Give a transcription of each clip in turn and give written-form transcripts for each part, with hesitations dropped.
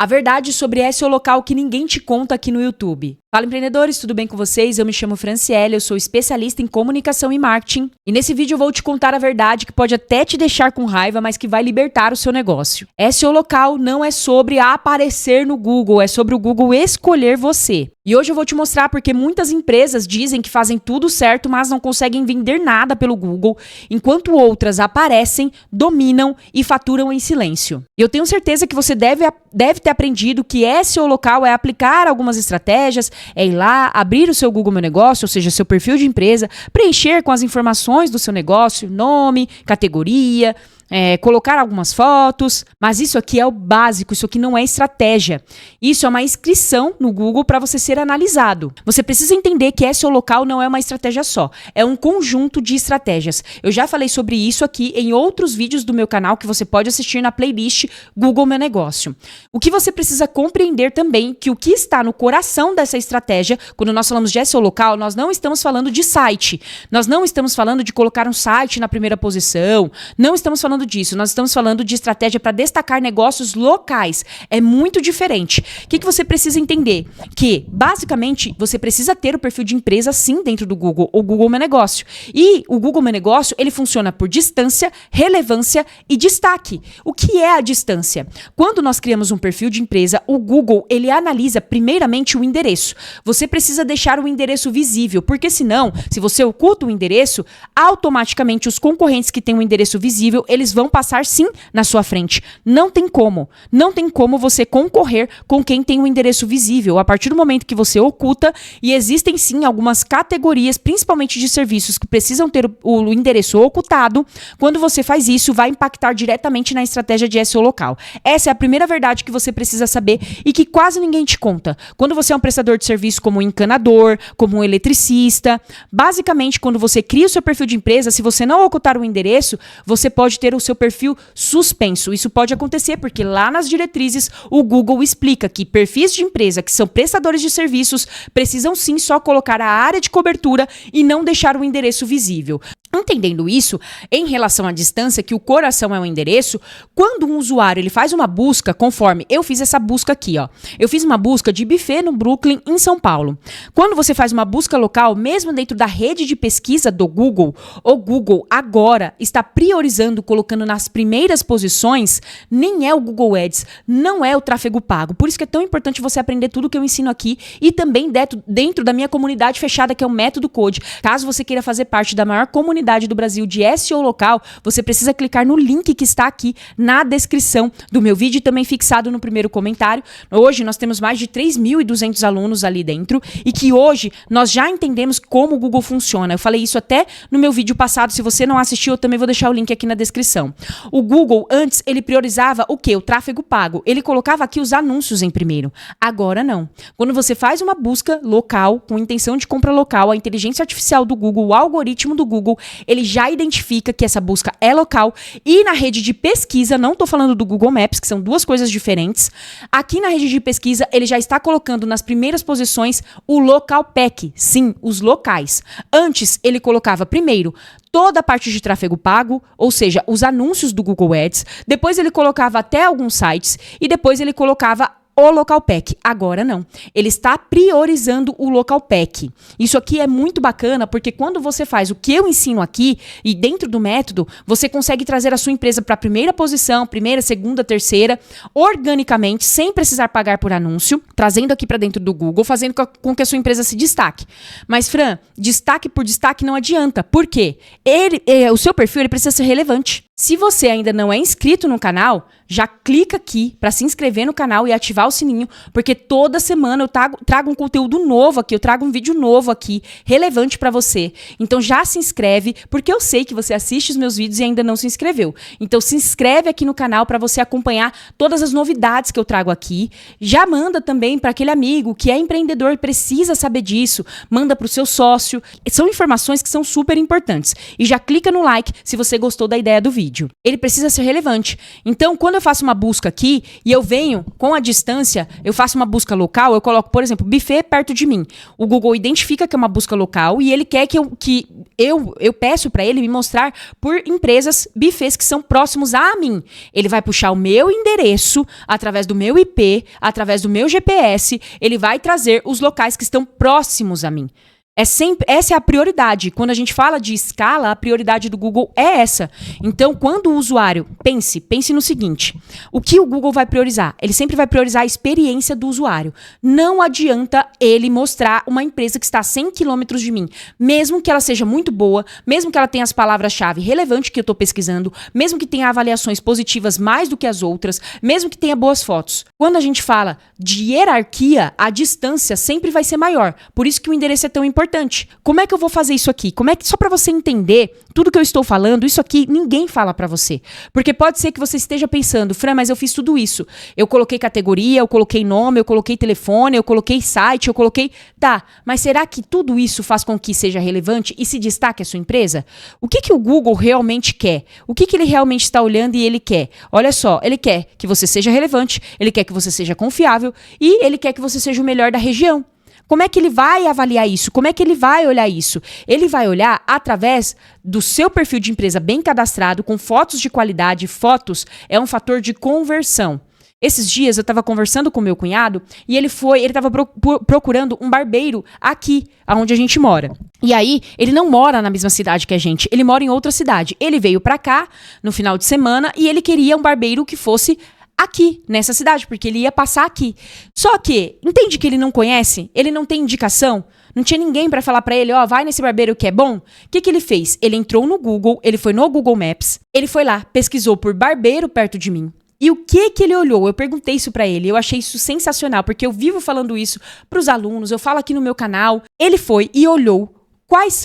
A verdade sobre SEO local que ninguém te conta aqui no YouTube. Fala, empreendedores, tudo bem com vocês? Eu me chamo Franciele, eu sou especialista em comunicação e marketing. E nesse vídeo eu vou te contar a verdade que pode até te deixar com raiva, mas que vai libertar o seu negócio. SEO local não é sobre aparecer no Google, é sobre o Google escolher você. E hoje eu vou te mostrar porque muitas empresas dizem que fazem tudo certo, mas não conseguem vender nada pelo Google, enquanto outras aparecem, dominam e faturam em silêncio. E eu tenho certeza que você deve ter aprendido que SEO local é aplicar algumas estratégias, é ir lá, abrir o seu Google Meu Negócio, ou seja, seu perfil de empresa, preencher com as informações do seu negócio, nome, categoria, colocar algumas fotos, mas isso aqui é o básico, isso aqui não é estratégia. Isso é uma inscrição no Google para você ser analisado. Você precisa entender que SEO local não é uma estratégia só, é um conjunto de estratégias. Eu já falei sobre isso aqui em outros vídeos do meu canal que você pode assistir na playlist Google Meu Negócio. O que você precisa compreender também que o que está no coração dessa estratégia, quando nós falamos de SEO local, nós não estamos falando de site, nós não estamos falando de colocar um site na primeira posição, não estamos falando disso, nós estamos falando de estratégia para destacar negócios locais. É muito diferente. O que você precisa entender? Que, basicamente, você precisa ter o perfil de empresa, sim, dentro do Google, o Google Meu Negócio. E o Google Meu Negócio, ele funciona por distância, relevância e destaque. O que é a distância? Quando nós criamos um perfil de empresa, o Google, ele analisa primeiramente o endereço. Você precisa deixar o endereço visível, porque senão, se você oculta o endereço, automaticamente os concorrentes que têm um endereço visível, eles vão passar sim na sua frente. Não tem como. Não tem como você concorrer com quem tem um endereço visível. A partir do momento que você oculta, e existem sim algumas categorias, principalmente de serviços, que precisam ter o endereço ocultado, quando você faz isso, vai impactar diretamente na estratégia de SEO local. Essa é a primeira verdade que você precisa saber e que quase ninguém te conta. Quando você é um prestador de serviço como um encanador, como um eletricista, basicamente, quando você cria o seu perfil de empresa, se você não ocultar o endereço, você pode ter o seu perfil suspenso. Isso pode acontecer porque lá nas diretrizes o Google explica que perfis de empresa que são prestadores de serviços precisam sim só colocar a área de cobertura e não deixar o endereço visível. Entendendo isso, em relação à distância, que o coração é o endereço, quando um usuário ele faz uma busca, conforme eu fiz essa busca aqui, ó. Eu fiz uma busca de buffet no Brooklyn, em São Paulo. Quando você faz uma busca local, mesmo dentro da rede de pesquisa do Google, o Google agora está priorizando, colocando nas primeiras posições, nem é o Google Ads, não é o tráfego pago. Por isso que é tão importante você aprender tudo que eu ensino aqui e também dentro da minha comunidade fechada, que é o Método Code. Caso você queira fazer parte da maior comunidade do Brasil de SEO local, você precisa clicar no link que está aqui na descrição do meu vídeo e também fixado no primeiro comentário. Hoje nós temos mais de 3.200 alunos ali dentro e que hoje nós já entendemos como o Google funciona. Eu falei isso até no meu vídeo passado. Se você não assistiu, eu também vou deixar o link aqui na descrição. O Google, antes, ele priorizava o quê? O tráfego pago. Ele colocava aqui os anúncios em primeiro. Agora não. Quando você faz uma busca local, com intenção de compra local, a inteligência artificial do Google, o algoritmo do Google, ele já identifica que essa busca é local e na rede de pesquisa, não estou falando do Google Maps, que são duas coisas diferentes, aqui na rede de pesquisa ele já está colocando nas primeiras posições o local pack, sim, os locais. Antes ele colocava primeiro toda a parte de tráfego pago, ou seja, os anúncios do Google Ads, depois ele colocava até alguns sites e depois ele colocava o local pack. Agora não. Ele está priorizando o local pack. Isso aqui é muito bacana porque quando você faz o que eu ensino aqui e dentro do método, você consegue trazer a sua empresa para a primeira posição, primeira, segunda, terceira, organicamente, sem precisar pagar por anúncio, trazendo aqui para dentro do Google, fazendo com que a sua empresa se destaque. Mas, Fran, destaque por destaque não adianta. Por quê? O seu perfil ele precisa ser relevante. Se você ainda não é inscrito no canal, já clica aqui para se inscrever no canal e ativar o sininho, porque toda semana eu trago um conteúdo novo aqui, eu trago um vídeo novo aqui, relevante para você. Então já se inscreve, porque eu sei que você assiste os meus vídeos e ainda não se inscreveu. Então se inscreve aqui no canal para você acompanhar todas as novidades que eu trago aqui. Já manda também para aquele amigo que é empreendedor e precisa saber disso. Manda para o seu sócio. São informações que são super importantes. E já clica no like se você gostou da ideia do vídeo. vídeo. Ele precisa ser relevante. Então, quando eu faço uma busca aqui e eu venho com a distância, eu faço uma busca local, eu coloco, por exemplo, buffet perto de mim. O Google identifica que é uma busca local e ele quer que eu peço para ele me mostrar por empresas, buffets que são próximos a mim. Ele vai puxar o meu endereço através do meu IP, através do meu GPS, ele vai trazer os locais que estão próximos a mim. Essa é a prioridade. Quando a gente fala de escala, a prioridade do Google é essa. Então, quando o usuário... Pense no seguinte. O que o Google vai priorizar? Ele sempre vai priorizar a experiência do usuário. Não adianta ele mostrar uma empresa que está a 100 quilômetros de mim. Mesmo que ela seja muito boa, mesmo que ela tenha as palavras-chave relevantes que eu estou pesquisando, mesmo que tenha avaliações positivas mais do que as outras, mesmo que tenha boas fotos. Quando a gente fala de hierarquia, a distância sempre vai ser maior. Por isso que o endereço é tão importante. Como é que eu vou fazer isso aqui? Só para você entender tudo que eu estou falando, isso aqui ninguém fala para você. Porque pode ser que você esteja pensando, Fran, mas eu fiz tudo isso. Eu coloquei categoria, eu coloquei nome, eu coloquei telefone, eu coloquei site, eu coloquei... Tá, mas será que tudo isso faz com que seja relevante e se destaque a sua empresa? O que o Google realmente quer? O que ele realmente está olhando e ele quer? Olha só, ele quer que você seja relevante, ele quer que você seja confiável e ele quer que você seja o melhor da região. Como é que ele vai avaliar isso? Como é que ele vai olhar isso? Ele vai olhar através do seu perfil de empresa bem cadastrado, com fotos de qualidade. Fotos é um fator de conversão. Esses dias eu estava conversando com meu cunhado e ele estava procurando um barbeiro aqui, onde a gente mora. E aí, ele não mora na mesma cidade que a gente, ele mora em outra cidade. Ele veio pra cá no final de semana e ele queria um barbeiro que fosse aqui, nessa cidade, porque ele ia passar aqui. Só que, entende que ele não conhece? Ele não tem indicação? Não tinha ninguém pra falar pra ele, vai nesse barbeiro que é bom? O que ele fez? Ele entrou no Google, ele foi no Google Maps, ele foi lá, pesquisou por barbeiro perto de mim. E o que ele olhou? Eu perguntei isso pra ele, eu achei isso sensacional, porque eu vivo falando isso pros alunos, eu falo aqui no meu canal. Ele foi e olhou quais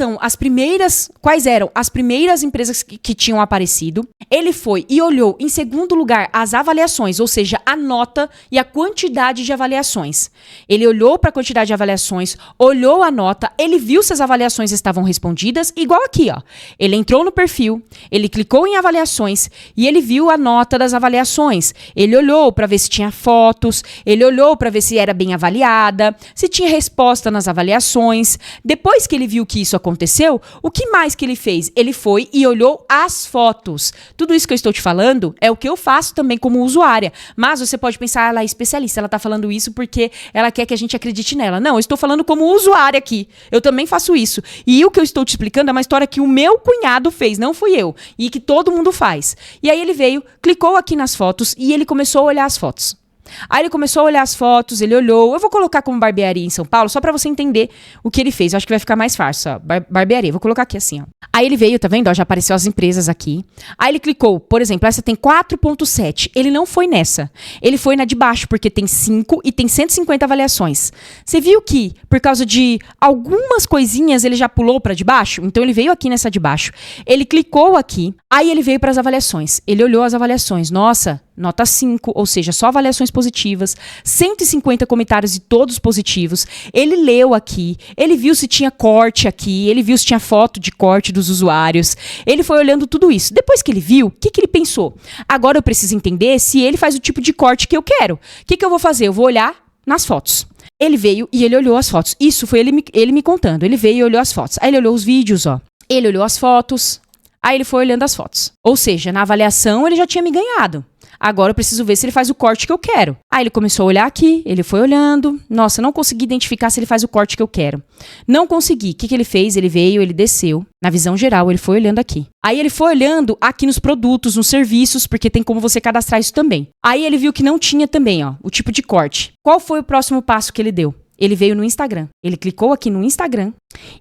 eram as primeiras empresas que tinham aparecido. Ele foi e olhou, em segundo lugar, as avaliações, ou seja, a nota e a quantidade de avaliações. Ele olhou para a quantidade de avaliações, olhou a nota, ele viu se as avaliações estavam respondidas, igual aqui, ó. Ele entrou no perfil, ele clicou em avaliações e ele viu a nota das avaliações. Ele olhou para ver se tinha fotos, ele olhou para ver se era bem avaliada, se tinha resposta nas avaliações. Depois que ele viu que isso aconteceu, o que mais que ele fez? Ele foi e olhou as fotos. Tudo isso que eu estou te falando é o que eu faço também como usuária. Mas você pode pensar, ela é especialista, ela está falando isso porque ela quer que a gente acredite nela. Não, eu estou falando como usuária aqui. Eu também faço isso. E o que eu estou te explicando é uma história que o meu cunhado fez, não fui eu. E que todo mundo faz. E aí ele veio, clicou aqui nas fotos e ele começou a olhar as fotos. Aí ele começou a olhar as fotos, ele olhou. Eu vou colocar como barbearia em São Paulo, só pra você entender o que ele fez. Eu acho que vai ficar mais fácil, ó. Barbearia, vou colocar aqui assim, ó. Aí ele veio, tá vendo? Ó, já apareceu as empresas aqui. Aí ele clicou, por exemplo, essa tem 4.7. Ele não foi nessa. Ele foi na de baixo, porque tem 5 e tem 150 avaliações. Você viu que, por causa de algumas coisinhas, ele já pulou pra de baixo? Então ele veio aqui nessa de baixo. Ele clicou aqui, aí ele veio pras avaliações. Ele olhou as avaliações. Nossa, nota 5, ou seja, só avaliações positivas, 150 comentários e todos positivos. Ele leu aqui, ele viu se tinha corte aqui, ele viu se tinha foto de corte dos usuários. Ele foi olhando tudo isso. Depois que ele viu, o que ele pensou? Agora eu preciso entender se ele faz o tipo de corte que eu quero. O que eu vou fazer? Eu vou olhar nas fotos. Ele veio e ele olhou as fotos. Isso foi ele me contando. Ele veio e olhou as fotos. Aí ele olhou os vídeos, ó. Ele olhou as fotos. Aí ele foi olhando as fotos. Ou seja, na avaliação ele já tinha me ganhado. Agora eu preciso ver se ele faz o corte que eu quero. Aí ele começou a olhar aqui, ele foi olhando. Nossa, não consegui identificar se ele faz o corte que eu quero. Não consegui. O que ele fez? Ele veio, ele desceu. Na visão geral, ele foi olhando aqui. Aí ele foi olhando aqui nos produtos, nos serviços, porque tem como você cadastrar isso também. Aí ele viu que não tinha também, ó, o tipo de corte. Qual foi o próximo passo que ele deu? Ele veio no Instagram. Ele clicou aqui no Instagram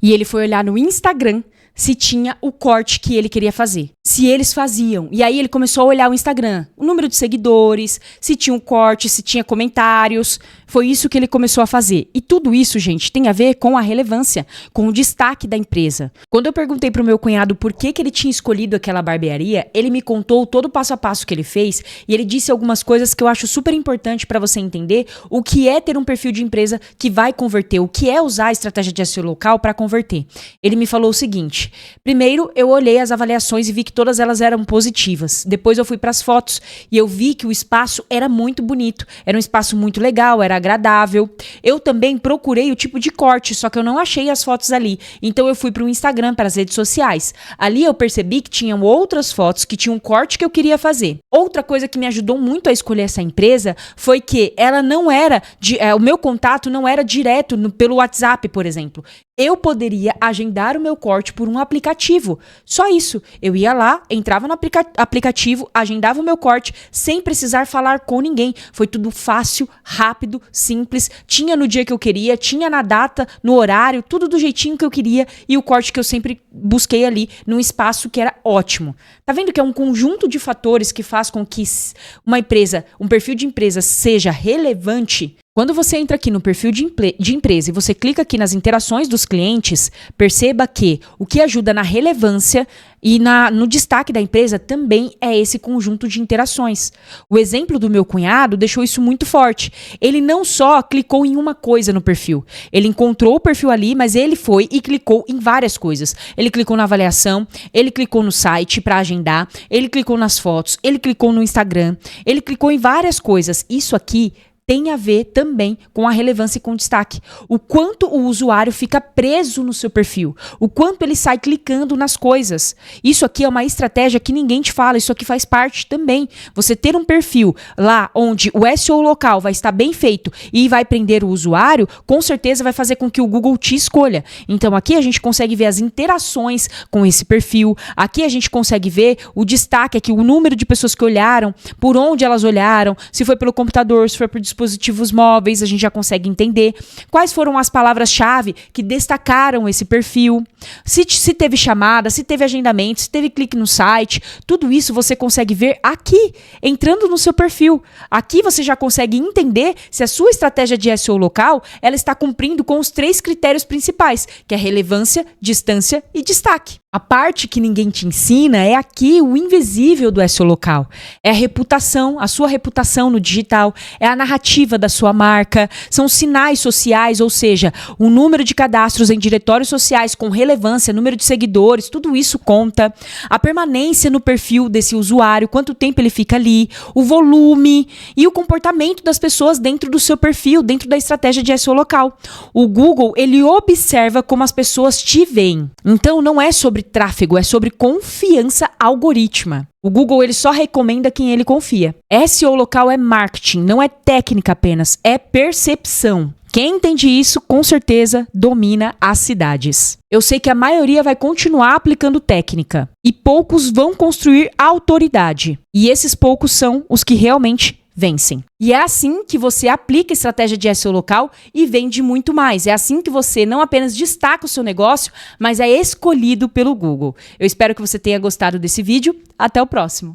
e ele foi olhar no Instagram se tinha o corte que ele queria fazer. Se eles faziam. E aí ele começou a olhar o Instagram. O número de seguidores, se tinha um corte, se tinha comentários. Foi isso que ele começou a fazer. E tudo isso, gente, tem a ver com a relevância, com o destaque da empresa. Quando eu perguntei pro meu cunhado por que ele tinha escolhido aquela barbearia, ele me contou todo o passo a passo que ele fez e ele disse algumas coisas que eu acho super importante para você entender o que é ter um perfil de empresa que vai converter, o que é usar a estratégia de SEO local para converter. Ele me falou o seguinte: seguinte. Primeiro, eu olhei as avaliações e vi que todas elas eram positivas. Depois eu fui para as fotos e eu vi que o espaço era muito bonito. Era um espaço muito legal, era agradável. Eu também procurei o tipo de corte, só que eu não achei as fotos ali. Então eu fui para o Instagram, para as redes sociais. Ali eu percebi que tinham outras fotos que tinham um corte que eu queria fazer. Outra coisa que me ajudou muito a escolher essa empresa foi que ela não era, o meu contato não era direto pelo WhatsApp, por exemplo. Eu poderia agendar o meu corte por um aplicativo. Só isso. Eu ia lá, entrava no aplicativo, agendava o meu corte sem precisar falar com ninguém. Foi tudo fácil, rápido, simples. Tinha no dia que eu queria, tinha na data, no horário, tudo do jeitinho que eu queria e o corte que eu sempre busquei ali num espaço que era ótimo. Tá vendo que é um conjunto de fatores que faz com que uma empresa, um perfil de empresa seja relevante? Quando você entra aqui no perfil de empresa e você clica aqui nas interações dos clientes, perceba que o que ajuda na relevância e no destaque da empresa também é esse conjunto de interações. O exemplo do meu cunhado deixou isso muito forte. Ele não só clicou em uma coisa no perfil, ele encontrou o perfil ali, mas ele foi e clicou em várias coisas. Ele clicou na avaliação, ele clicou no site para agendar, ele clicou nas fotos, ele clicou no Instagram, ele clicou em várias coisas. Isso aqui tem a ver também com a relevância e com o destaque. O quanto o usuário fica preso no seu perfil. O quanto ele sai clicando nas coisas. Isso aqui é uma estratégia que ninguém te fala. Isso aqui faz parte também. Você ter um perfil lá onde o SEO local vai estar bem feito e vai prender o usuário, com certeza vai fazer com que o Google te escolha. Então aqui a gente consegue ver as interações com esse perfil. Aqui a gente consegue ver o destaque, aqui o número de pessoas que olharam, por onde elas olharam, se foi pelo computador, se foi por dispositivos móveis, a gente já consegue entender quais foram as palavras-chave que destacaram esse perfil, se teve chamada, se teve agendamento, se teve clique no site, tudo isso você consegue ver aqui, entrando no seu perfil. Aqui você já consegue entender se a sua estratégia de SEO local, ela está cumprindo com os 3 critérios principais, que é relevância, distância e destaque. A parte que ninguém te ensina é aqui o invisível do SEO local. É a reputação, a sua reputação no digital, é a narrativa da sua marca, são sinais sociais, ou seja, o número de cadastros em diretórios sociais com relevância, número de seguidores, tudo isso conta. A permanência no perfil desse usuário, quanto tempo ele fica ali, o volume e o comportamento das pessoas dentro do seu perfil, dentro da estratégia de SEO local. O Google, ele observa como as pessoas te veem. Então, não é sobre tráfego, é sobre confiança algorítmica. O Google, ele só recomenda quem ele confia. SEO local é marketing, não é técnica apenas, é percepção. Quem entende isso, com certeza, domina as cidades. Eu sei que a maioria vai continuar aplicando técnica e poucos vão construir autoridade. E esses poucos são os que realmente vencem. E é assim que você aplica a estratégia de SEO local e vende muito mais. É assim que você não apenas destaca o seu negócio, mas é escolhido pelo Google. Eu espero que você tenha gostado desse vídeo. Até o próximo.